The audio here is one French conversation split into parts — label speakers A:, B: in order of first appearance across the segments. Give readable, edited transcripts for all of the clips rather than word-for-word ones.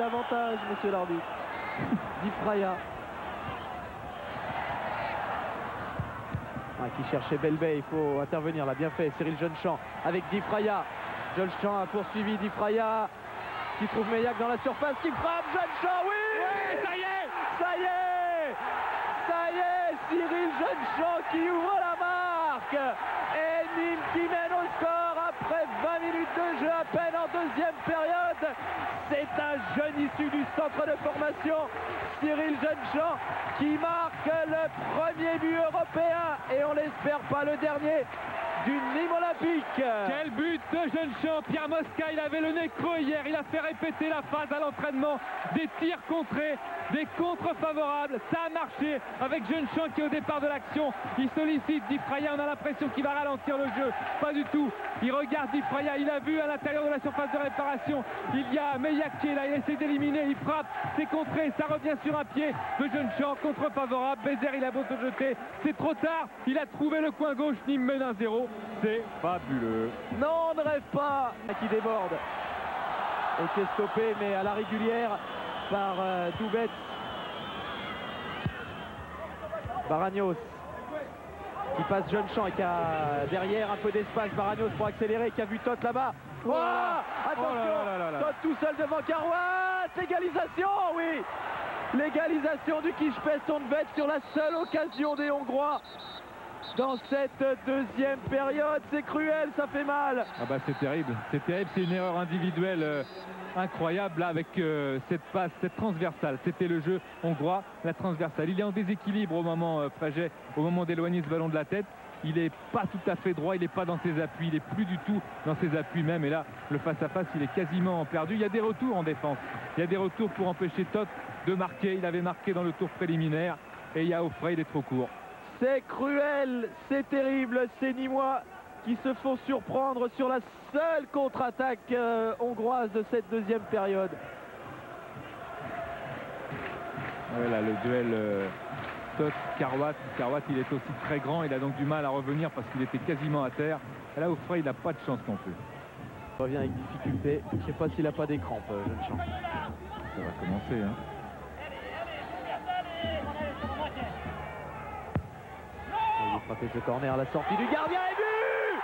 A: l'avantage, monsieur l'arbitre. Di Fraya. Qui cherchait Belbey, il faut intervenir, l'a bien fait Cyril Jeunechamp avec Di Fraya. Jeunechamp a poursuivi Di Fraya qui trouve Meillac dans la surface, qui frappe Jeunechamp, oui,
B: ça y est,
A: ça y est, ça y est, Cyril Jeunechamp qui ouvre la marque et Nîmes qui mène au score après 20 minutes de jeu à peine en deuxième période. C'est un jeune issu du centre de formation, Cyril Jeunechamp, qui marque le premier but européen et on l'espère pas le dernier du Nîmes Olympique.
B: Quel but de Jeunechamp. Pierre Mosca, il avait le nez creux hier, il a fait répéter la phase à l'entraînement, des tirs contrés, des contres favorables, ça a marché avec Jeunechamp qui au départ de l'action, il sollicite Di Fraya, on a l'impression qu'il va ralentir le jeu, pas du tout, il regarde Di Fraya, il a vu à l'intérieur de la surface de réparation, il y a Meillac qui est là, il essaie d'éliminer, il frappe, c'est contré, ça revient sur un pied de Jeunechamp, contre favorable, Bézère il a beau se jeter, c'est trop tard, il a trouvé le coin gauche, Nîmes mène 1-0, c'est fabuleux.
A: Non, on ne rêve pas, qui déborde et qui est stoppé mais à la régulière par Doubet. Baragnos qui passe Jeunechamp et qui a derrière un peu d'espace. Baragnos pour accélérer, qui a vu Toth là-bas. Oh, attention, Toth tout seul devant Karouat. L'égalisation, oui, l'égalisation du Kispes Honvéd sur la seule occasion des Hongrois dans cette deuxième période. C'est cruel, ça fait mal.
B: Ah bah c'est terrible, c'est une erreur individuelle incroyable là, avec cette passe, cette transversale. C'était le jeu hongrois, la transversale. Il est en déséquilibre au moment Préget, au moment d'éloigner ce ballon de la tête. Il n'est pas tout à fait droit, il n'est pas dans ses appuis, il n'est plus du tout dans ses appuis même. Et là, le face-à-face, il est quasiment perdu. Il y a des retours en défense. Il y a des retours pour empêcher Toth de marquer. Il avait marqué dans le tour préliminaire. Et il y a Offray, il est trop court.
A: C'est cruel, c'est terrible, ces Nîmois qui se font surprendre sur la seule contre-attaque hongroise de cette deuxième période.
B: Voilà le duel Toth-Karouat. Karouat, il est aussi très grand, il a donc du mal à revenir parce qu'il était quasiment à terre. Et là, Offray, il n'a pas de chance non plus.
A: Il revient avec difficulté, je ne sais pas s'il n'a pas des crampes, Jeunechamp.
B: Ça va commencer, hein.
A: Frappé ce corner à la sortie du gardien et but!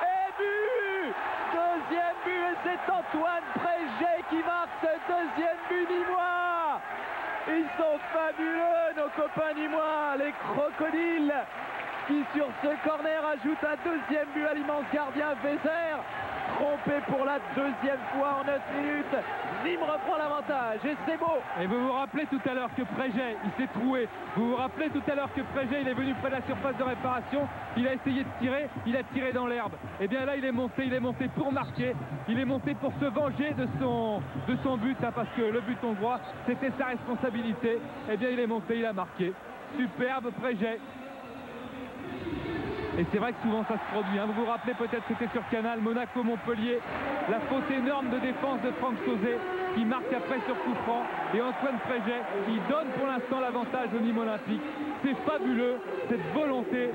A: Et but! Deuxième but et c'est Antoine Préget qui marque ce deuxième but nîmois! Ils sont fabuleux nos copains nîmois, les crocodiles qui sur ce corner ajoutent un deuxième but à l'immense gardien Bézère. Trompé pour la deuxième fois en 9 minutes. Nîmes reprend l'avantage et c'est beau.
B: Et vous vous rappelez tout à l'heure que Préget, il s'est troué. Vous vous rappelez tout à l'heure que Préget, il est venu près de la surface de réparation. Il a essayé de tirer, il a tiré dans l'herbe. Et bien là, il est monté pour marquer. Il est monté pour se venger de son but, hein, parce que le but hongrois, c'était sa responsabilité. Et bien il est monté, il a marqué. Superbe Préget. Et c'est vrai que souvent ça se produit, hein. Vous vous rappelez peut-être, c'était sur Canal, Monaco-Montpellier, la faute énorme de défense de Franck Sauzet qui marque après sur coup franc. Et Antoine Préget, il donne pour l'instant l'avantage au Nîmes Olympique. C'est fabuleux, cette volonté.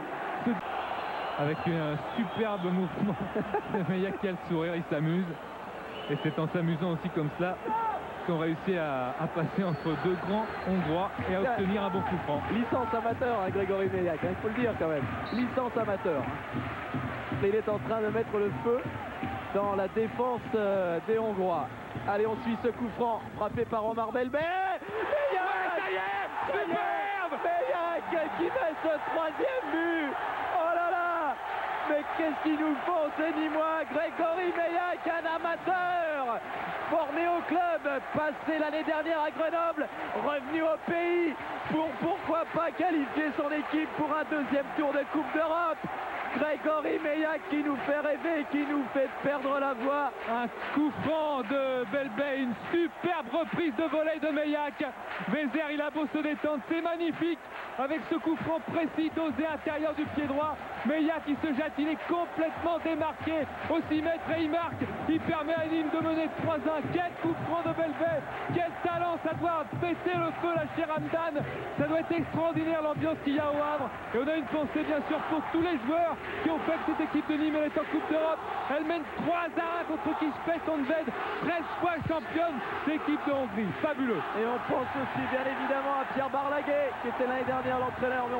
B: Avec un superbe mouvement de Meillac qui a le sourire, il s'amuse. Et c'est en s'amusant aussi comme cela qu'on réussit à passer entre deux grands hongrois et à obtenir un bon coup franc.
A: Licence amateur, hein, Grégory Meillac, il faut le dire quand même. Licence amateur. Et il est en train de mettre le feu dans la défense des Hongrois. Allez, on suit ce coup franc frappé par Omar Belbey. Meillac qui met ce troisième but. Oh là là! Mais qu'est-ce qu'ils nous font ces Nîmois? Grégory Meillac, un amateur formé au club, passé l'année dernière à Grenoble, revenu au pays pour pourquoi pas qualifier son équipe pour un deuxième tour de Coupe d'Europe. Grégory Meillac qui nous fait rêver, qui nous fait perdre la voix.
B: Un coup franc de Belbey, une superbe reprise de volée de Meillac. Bézère, il a beau se détendre, c'est magnifique. Avec ce coup franc précis, dosé intérieur du pied droit. Meillac qui se jette, il est complètement démarqué au 6 mètres et il marque. Il permet à Nîmes de mener 3-1. Quel coup franc de Belbey, quel talent ça doit péter le feu la chère Hamdan. Ça doit être extraordinaire l'ambiance qu'il y a au Havre. Et on a une pensée bien sûr pour tous les joueurs qui ont fait que cette équipe de Nîmes est en Coupe d'Europe. Elle mène 3-1 contre Kispes Honvéd, 13 fois championne, l'équipe de Hongrie. Fabuleux.
A: Et on pense aussi bien évidemment à Pierre Barlaguet qui était l'année dernière l'entraîneur.